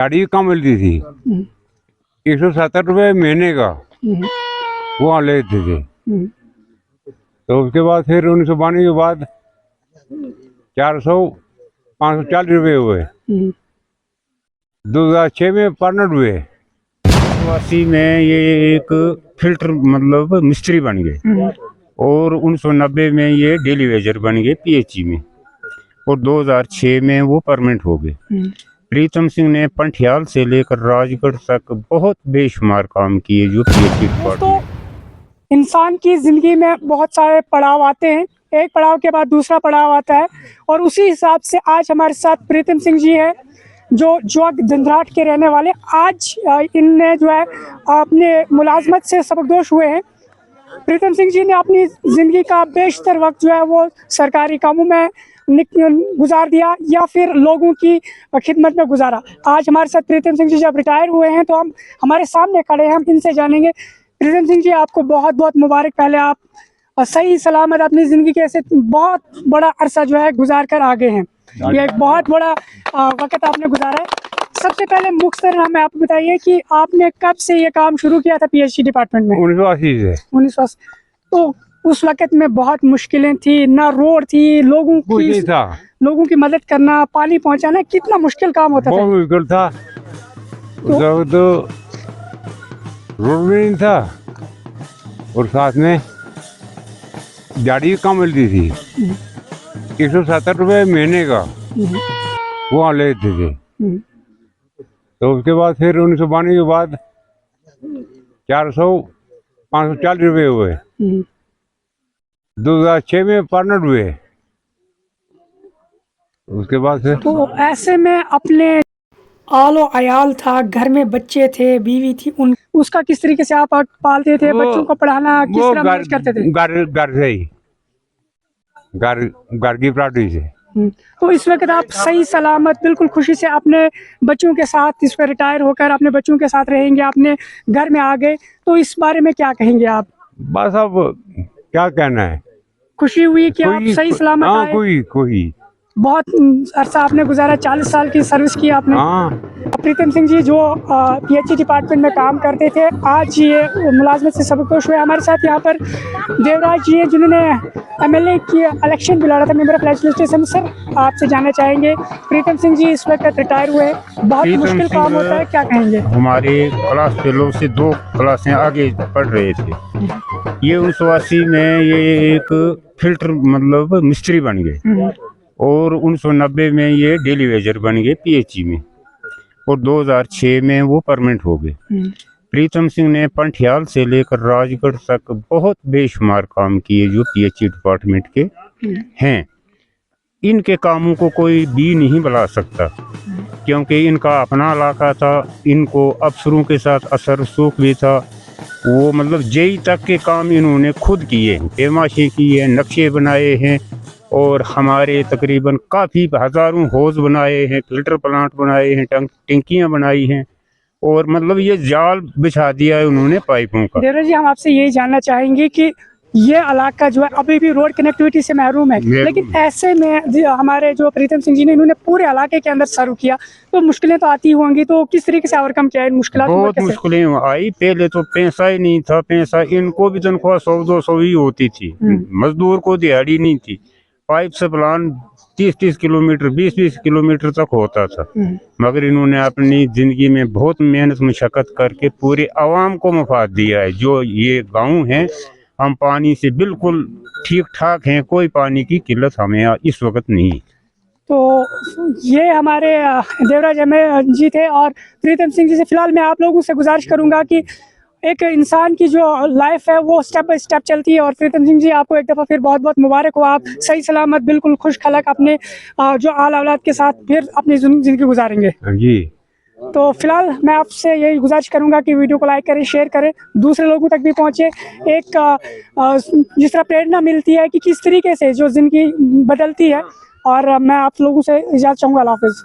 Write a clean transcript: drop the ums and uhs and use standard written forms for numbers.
गाड़ी कम मिलती थी, 170 रुपये महीने का वहाँ लेते थे। तो उसके बाद फिर 1992 के बाद 540 रुपये हुए। 2006 में परमानेंट हुए। 1980 में ये एक फिल्टर मतलब मिस्त्री बन गए और 1990 में ये डेली वेजर बन गए पीएचई में और 2006 में वो परमानेंट हो गए। प्रीतम सिंह ने पंठियाल से लेकर राजगढ़ तक बहुत बेशुमार काम किए जो पीएचई डिपार्टमेंट। इंसान की ज़िंदगी में बहुत सारे पड़ाव आते हैं, एक पड़ाव के बाद दूसरा पड़ाव आता है और उसी हिसाब से आज हमारे साथ प्रीतम सिंह जी हैं जो धंधराट के रहने वाले। आज इनने जो है अपने मुलाजमत से सबकदोश हुए हैं। प्रीतम सिंह जी ने अपनी ज़िंदगी का बेशतर वक्त जो है वो सरकारी कामों में गुजार दिया या फिर लोगों की खिदमत में गुजारा। आज हमारे साथ प्रीतम सिंह जी जब रिटायर हुए हैं तो हम हमारे सामने खड़े हैं, हम इनसे जानेंगे। प्रीतम सिंह जी, आपको बहुत बहुत मुबारक। पहले आप सही सलामत अपनी ज़िंदगी के ऐसे बहुत बड़ा अरसा जो है गुजार कर आगे हैं। ये एक बहुत बड़ा वक्त आपने गुजारा है। सबसे पहले मुख्तर हमें आप बताइए कि आपने कब से ये काम शुरू किया था पीएचई डिपार्टमेंट में? 1980 से। 1980। तो उस वक्त में बहुत मुश्किलें थी, ना रोड थी, लोगों की मदद करना, पानी पहुंचाना, कितना मुश्किल काम होता था। बहुत मुश्किल था। तो रोड भी नहीं था और साथ में गाड़ी कम मिलती थी, 170 रुपये महीने का वहाँ लेते थे। तो उसके बाद फिर 1992 के बाद 540 रुपये हुए। 2006 में परमानेंट हुए। उसके बाद फिर तो ऐसे में अपने आलो अयाल था, घर में बच्चे थे, बीवी थी, उसका किस तरीके से आप पालते थे? बच्चों को पढ़ाना किस तरह मैनेज करते थे? घर से ही, घर की प्रॉपर्टी से। तो इस वक्त आप सही सलामत बिल्कुल खुशी से अपने बच्चों के साथ इस पर रिटायर होकर अपने बच्चों के साथ रहेंगे, अपने घर में आ गए, तो इस बारे में क्या कहेंगे आप? बस अब क्या कहना है, खुशी हुई कि आप सही सलामत आए? कोई बहुत अरसा आपने गुजारा, 40 साल की सर्विस की आपने। प्रीतम सिंह जी जो पीएचई डिपार्टमेंट में काम करते थे, आज ये मुलाजमत से सबकदोश हुए। हमारे साथ यहाँ पर देवराज जी हैं जिन्होंने एमएलए की इलेक्शन भी लड़ा था, मेंबर ऑफ लेजिस्लेशन। सर, आपसे जानना चाहेंगे, प्रीतम सिंह जी इस वक्त रिटायर हुए, बहुत मुश्किल काम होता है, क्या कहेंगे? हमारे क्लास फेलो से 2 क्लासें आगे पढ़ रहे थे। ये 1980 में ये एक फिल्टर मतलब मिस्त्री बन गए और 1990 में ये डेली वेजर बन गए पीएचई में और 2006 में वो परमानेंट हो गए। प्रीतम सिंह ने पंठियाल से लेकर राजगढ़ तक बहुत बेशुमार काम किए जो पीएचई डिपार्टमेंट के हैं। इनके कामों को कोई भी नहीं बुला सकता क्योंकि इनका अपना इलाका था। इनको अफसरों के साथ असर सूख भी था। वो मतलब जेई तक के काम इन्होंने खुद किए हैं, पेमाशी की है, नक्शे बनाए हैं और हमारे तकरीबन काफ़ी हज़ारों हौज बनाए हैं, फिल्टर प्लांट बनाए हैं, टंकियां बनाई हैं और मतलब ये जाल बिछा दिया है उन्होंने पाइपों का। देवराज जी, हम आपसे यही जानना चाहेंगे कि ये इलाका जो है अभी भी रोड कनेक्टिविटी से महरूम है, लेकिन ऐसे में हमारे जो प्रीतम सिंह जी ने इन्होंने पूरे इलाके के अंदर सर्व किया, तो मुश्किलें तो आती होंगी, तो किस तरीके से ओवरकम किया इन मुश्किलों? बहुत मुश्किलें आई। पहले तो पैसा ही नहीं था, पैसा इनको भी तनख्वाह 100-200 ही होती थी, मजदूर को दिहाड़ी नहीं थी। पाइप से प्लान 30-30 किलोमीटर 20-20 किलोमीटर तक होता था, मगर इन्होंने अपनी जिंदगी में बहुत मेहनत मशक्कत करके पूरे आवाम को मुफाद दिया है। जो ये गांव हैं, हम पानी से बिल्कुल ठीक ठाक हैं, कोई पानी की किल्लत हमें इस वक्त नहीं। तो ये हमारे देवराज जी थे और प्रीतम सिंह जी से फिलहाल मैं आप लोगों से गुजारिश करूंगा कि एक इंसान की जो लाइफ है वो स्टेप बाय स्टेप चलती है। और प्रीतम सिंह जी, आपको एक दफ़ा फिर बहुत बहुत मुबारक हो, आप सही सलामत बिल्कुल खुश खलक अपने जो आल औलाद के साथ फिर अपनी ज़िंदगी गुजारेंगे जी। तो फिलहाल मैं आपसे यही गुजारिश करूंगा कि वीडियो को लाइक करें, शेयर करें, दूसरे लोगों तक भी पहुंचे। एक जिस तरह प्रेरणा मिलती है कि किस तरीके से जो ज़िंदगी बदलती है। और मैं आप लोगों से इजाज़त चाहूँगा। अल्लाह हाफ़िज़।